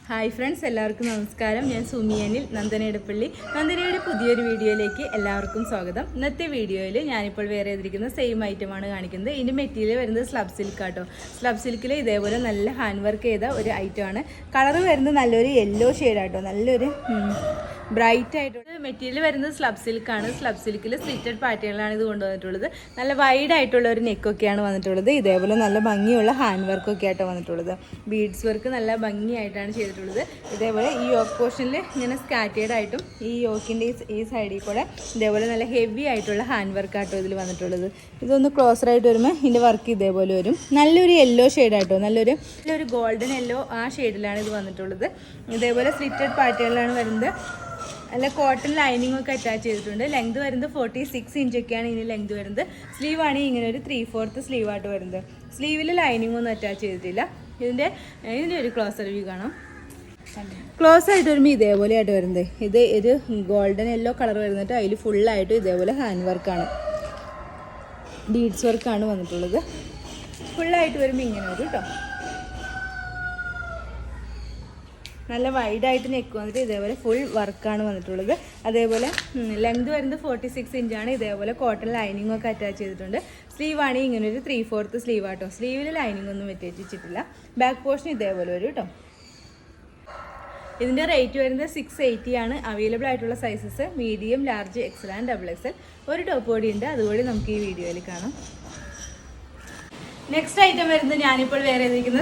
Hi friends, എല്ലാവർക്കും നമസ്കാരം. ഞാൻ സുമിയനിൽ നന്ദനയിടപ്പള്ളി. നന്ദനയുടെ പുതിയൊരു വീഡിയോയിലേക്ക് എല്ലാവർക്കും സ്വാഗതം. ഇന്നത്തെ വീഡിയോയിൽ ഞാനിപ്പോൾ വേറെ ചെയ്തിരിക്കുന്ന സെയിം ഐറ്റമാണ് കാണിക്കുന്നത്. ഇതിൻ്റെ മെറ്റീരിയൽ വരുന്നത് സ്ലബ് സിൽക്ക് ആട്ടോ. സ്ലബ് സിൽക്കിൽ ഇതേപോലെ നല്ല ഹാൻഡ് വർക്ക് ചെയ്ത ഒരു ഐറ്റമാണ്. കളർ വരുന്നത് നല്ലൊരു യെല്ലോ ഷെയ്ഡാട്ടോ, നല്ലൊരു ബ്രൈറ്റ് ആയിട്ടുള്ള മെറ്റീരിയൽ വരുന്നത് സ്ലബ് സിൽക്കാണ്. സ്ലബ് സിൽക്കിൽ സ്ലിറ്റഡ് പാറ്റേണിലാണ് ഇത് കൊണ്ടുവന്നിട്ടുള്ളത്. നല്ല വൈഡ് ആയിട്ടുള്ള ഒരു നെക്കൊക്കെയാണ് വന്നിട്ടുള്ളത്. ഇതേപോലെ നല്ല ഭംഗിയുള്ള ഹാൻഡ് വർക്കൊക്കെ ആയിട്ടാണ് വന്നിട്ടുള്ളത്. ബീഡ്സ് വർക്ക് നല്ല ഭംഗിയായിട്ടാണ് ചെയ്തിട്ടുള്ളത്. ഇതേപോലെ ഈ യോക്ക് പോർഷനിൽ ഇങ്ങനെ സ്കാറ്റേഡ് ആയിട്ടും ഈ യോക്കിൻ്റെ ഈ സൈഡിൽ കൂടെ ഇതേപോലെ നല്ല ഹെവി ആയിട്ടുള്ള ഹാൻഡ് വർക്കാട്ടോ ഇതിൽ വന്നിട്ടുള്ളത്. ഇതൊന്ന് ക്ലോസറായിട്ട് വരുമ്പോൾ ഇതിൻ്റെ വർക്ക് ഇതേപോലെ വരും. നല്ലൊരു യെല്ലോ ഷെയ്ഡായിട്ടോ, നല്ലൊരു ഗോൾഡൻ യെല്ലോ ആ ഷെയ്ഡിലാണ് ഇത് വന്നിട്ടുള്ളത്. ഇതേപോലെ സ്ലിറ്റഡ് പാറ്റേണിലാണ് വരുന്നത്. അല്ല കോട്ടൺ ലൈനിങ് ഒക്കെ അറ്റാച്ച് ചെയ്തിട്ടുണ്ട്. ലെങ്ത് വരുന്നത് 46 ഇഞ്ചൊക്കെയാണ് ഇതിന് ലെങ്ത് വരുന്നത്. സ്ലീവ് ആണെങ്കിൽ ഇങ്ങനെ ഒരു 3/4 സ്ലീവായിട്ട് വരുന്നത്. സ്ലീവിൽ ലൈനിങ് ഒന്നും അറ്റാച്ച് ചെയ്തിട്ടില്ല. ഇതിൻ്റെ ഒരു ക്ലോസർ വ്യൂ കാണാം. ക്ലോസ് ആയിട്ട് വരുമ്പോൾ ഇതേപോലെ ആയിട്ട് വരുന്നത്. ഇത് ഒരു ഗോൾഡൻ യെല്ലോ കളർ വരുന്നിട്ട് അതിൽ ഫുള്ളായിട്ട് ഇതേപോലെ ഹാൻഡ് വർക്കാണ്, ബീഡ്സ് വർക്കാണ് വന്നിട്ടുള്ളത്. ഫുള്ളായിട്ട് വരുമ്പോൾ ഇങ്ങനെ വരും കേട്ടോ. നല്ല വൈഡായിട്ട് നെക്ക് വന്നിട്ട് ഇതേപോലെ ഫുൾ വർക്കാണ് വന്നിട്ടുള്ളത്. അതേപോലെ ലെങ്ത് വരുന്നത് 46 ഇഞ്ചാണ്. ഇതേപോലെ കോട്ടൺ ലൈനിങ് ഒക്കെ അറ്റാച്ച് ചെയ്തിട്ടുണ്ട്. സ്ലീവ് ആണെങ്കിൽ ഇങ്ങനെ ഒരു 3/4 സ്ലീവ് ആട്ടോ. സ്ലീവിൽ ലൈനിങ് ഒന്നും വെച്ചിട്ടില്ല. ബാക്ക് പോർഷൻ ഇതേപോലെ വരും കേട്ടോ. ഇതിൻ്റെ റേറ്റ് വരുന്നത് 680 ആണ്. അവൈലബിൾ ആയിട്ടുള്ള sizes medium, large, Excel and XXL. ഒരു ടോപ്പ് ബോഡി ഉണ്ട്, അതുകൂടി നമുക്ക് ഈ വീഡിയോയിൽ കാണാം. നെക്സ്റ്റ് ഐറ്റം വരുന്നത് ഞാനിപ്പോൾ വേറെ ചെയ്തിരിക്കുന്ന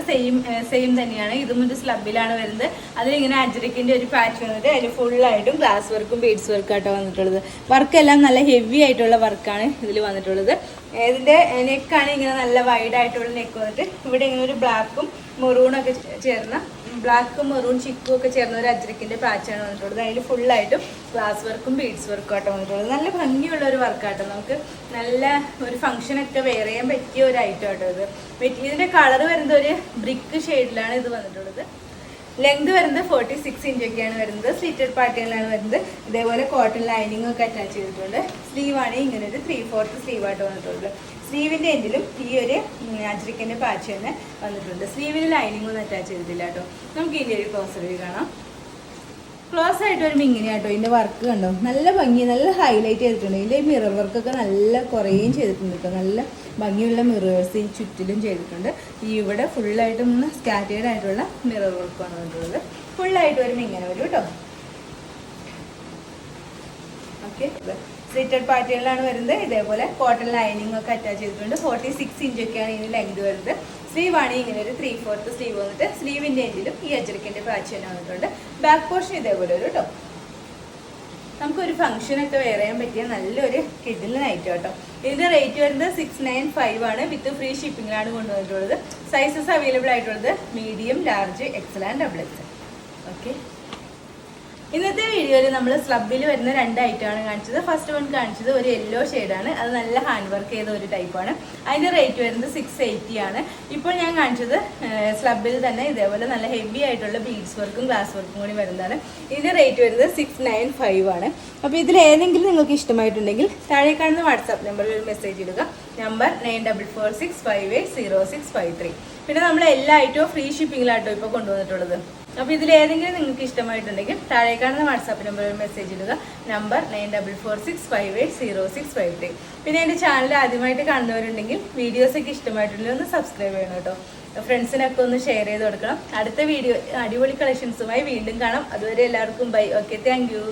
സെയിം തന്നെയാണ്. ഇതും ഒരു സ്ലബിലാണ് വരുന്നത്. അതിലിങ്ങനെ അജ്രക്കിൻ്റെ ഒരു പാച്ച് വന്നിട്ട് അതിൽ ഫുള്ളായിട്ടും ഗ്ലാസ് വർക്കും ബീഡ്സ് വർക്കായിട്ടോ വന്നിട്ടുള്ളത്. വർക്കെല്ലാം നല്ല ഹെവി ആയിട്ടുള്ള വർക്കാണ് ഇതിൽ വന്നിട്ടുള്ളത്. ഇതിൻ്റെ നെക്കാണ് ഇങ്ങനെ നല്ല വൈഡായിട്ടുള്ള നെക്ക് വന്നിട്ട് ഇവിടെ ഇങ്ങനെ ഒരു ബ്ലാക്കും മെറൂണൊക്കെ ചേർന്ന, ബ്ലാക്കും മെറൂൺ ചിക്കും ഒക്കെ ചേർന്ന ഒരു അജ്രക്കിൻ്റെ പാച്ചാണ് വന്നിട്ടുള്ളത്. അതിൽ ഫുള്ളായിട്ടും ഗ്ലാസ് വർക്കും ബീഡ്സ് വർക്കും ആട്ടോ വന്നിട്ടുള്ളത്. നല്ല ഭംഗിയുള്ള ഒരു വർക്കാട്ടോ. നമുക്ക് നല്ല ഒരു ഫംഗ്ഷനൊക്കെ വെയർ ചെയ്യാൻ പറ്റിയ ഒരു ഐറ്റം ആട്ടോ ഇത്. ഇതിൻ്റെ കളർ വരുന്നത് ഒരു ബ്രിക്ക് ഷെയ്ഡിലാണ് ഇത് വന്നിട്ടുള്ളത്. ലെങ്ത് വരുന്നത് 46 ഇഞ്ചൊക്കെയാണ് വരുന്നത്. സ്ലിറ്റഡ് പാറ്റേണിലാണ് വരുന്നത്. ഇതേപോലെ കോട്ടൺ ലൈനിങ് ഒക്കെ അറ്റാച്ച് ചെയ്തിട്ടുണ്ട്. സ്ലീവ് ആണെങ്കിൽ ഇങ്ങനെ ഒരു 3/4 സ്ലീവായിട്ട് വന്നിട്ടുള്ളത്. സ്ലീവിൻ്റെ എൻഡിലും ഈ ഒരു അജ്രക്കിൻ്റെ പാച്ച് തന്നെ വന്നിട്ടുണ്ട്. സ്ലീവിന് ലൈനിങ് ഒന്നും അറ്റാച്ച് ചെയ്തിട്ടില്ല കേട്ടോ. നമുക്ക് ഇതിൻ്റെ ഒരു ക്ലോസർ വ്യൂ കാണാം. ക്ലോസ് ആയിട്ട് വരുമ്പോൾ ഇങ്ങനെയാട്ടോ ഇതിൻ്റെ വർക്ക് കണ്ടോ, നല്ല ഭംഗി, നല്ല ഹൈലൈറ്റ് ചെയ്തിട്ടുണ്ട്. ഇതിൻ്റെ മിറർ വർക്കൊക്കെ നല്ല കുറേയും ചെയ്തിട്ടുണ്ട് കേട്ടോ. നല്ല ഭംഗിയുള്ള മിറേഴ്സ് ഈ ചുറ്റിലും ചെയ്തിട്ടുണ്ട്. ഈ ഇവിടെ ഫുള്ളായിട്ടും സ്കാറ്റേഡ് ആയിട്ടുള്ള മിറർ വർക്കാണ് വന്നിട്ടുള്ളത്. ഫുള്ളായിട്ട് വരുമ്പോൾ ഇങ്ങനെ വരും കേട്ടോ. ഓക്കെ, സ്ലിറ്റഡ് പാറ്റേണിലാണ് വരുന്നത്. ഇതേപോലെ കോട്ടൺ ലൈനിങ് ഒക്കെ അറ്റാച്ച് ചെയ്തിട്ടുണ്ട്. 46 ഇഞ്ചൊക്കെയാണ് ഇതിന് ലെങ്ത് വരുന്നത്. സ്ലീവ് ആണെങ്കിൽ ഇങ്ങനെ ഒരു 3/4 സ്ലീവ് വന്നിട്ട് സ്ലീവിൻ്റെ എൻഡിലും ഈ അജ്രക്കിൻ്റെ പാച്ച് തന്നെ വന്നിട്ടുണ്ട്. ബാക്ക് പോർഷൻ ഇതേപോലെ ഒരു കേട്ടോ. നമുക്കൊരു ഫംഗ്ഷനൊക്കെ വെയർ ചെയ്യാൻ പറ്റിയ നല്ലൊരു കിഡിലിന് ഐറ്റം കേട്ടോ. ഇതിൻ്റെ റേറ്റ് വരുന്നത് 695 ആണ്. വിത്ത് ഫ്രീ ഷിപ്പിങ്ങിലാണ് കൊണ്ടുവന്നിട്ടുള്ളത്. സൈസസ് അവൈലബിൾ ആയിട്ടുള്ളത് medium, large, Excel and XXL. Okay, ഇന്നത്തെ വീഡിയോയിൽ നമ്മൾ സ്ലബിൽ വരുന്ന 2 ഐറ്റമാണ് കാണിച്ചത്. ഫസ്റ്റ് വൺ കാണിച്ചത് ഒരു യെല്ലോ ഷെയ്ഡാണ്. അത് നല്ല ഹാൻഡ് വർക്ക് ചെയ്ത ഒരു ടൈപ്പാണ്. അതിൻ്റെ റേറ്റ് വരുന്നത് 680 ആണ്. ഇപ്പോൾ ഞാൻ കാണിച്ചത് സ്ലബിൽ തന്നെ ഇതേപോലെ നല്ല ഹെവി ആയിട്ടുള്ള ബീഡ്സ് വർക്കും ഗ്ലാസ് വർക്കും കൂടി വരുന്നതാണ്. ഇതിൻ്റെ റേറ്റ് വരുന്നത് 695 ആണ്. അപ്പോൾ ഇതിൽ ഏതെങ്കിലും നിങ്ങൾക്ക് ഇഷ്ടമായിട്ടുണ്ടെങ്കിൽ താഴെ കാണുന്ന വാട്സാപ്പ് നമ്പറിൽ ഒരു മെസ്സേജ് ഇടുക. നമ്പർ 9446580653. പിന്നെ നമ്മൾ എല്ലാ ഐറ്റവും ഫ്രീ ഷിപ്പിങ്ങിലാട്ടോ ഇപ്പോൾ കൊണ്ടുവന്നിട്ടുള്ളത്. അപ്പോൾ ഇതിലേതെങ്കിലും നിങ്ങൾക്ക് ഇഷ്ടമായിട്ടുണ്ടെങ്കിൽ താഴെ കാണുന്ന വാട്സാപ്പ് നമ്പറിൽ മെസ്സേജ് ഇടുക. നമ്പർ 9446580653. പിന്നെ എൻ്റെ ചാനൽ ആദ്യമായിട്ട് കാണുന്നവരുണ്ടെങ്കിൽ വീഡിയോസൊക്കെ ഇഷ്ടമായിട്ടുണ്ടെങ്കിൽ ഒന്ന് സബ്സ്ക്രൈബ് ചെയ്യണം കേട്ടോ. ഫ്രണ്ട്സിനൊക്കെ ഒന്ന് ഷെയർ ചെയ്ത് കൊടുക്കണം. അടുത്ത വീഡിയോ അടിപൊളി കളക്ഷൻസുമായി വീണ്ടും കാണാം. അതുവരെ എല്ലാവർക്കും ബൈ. Okay, thank you.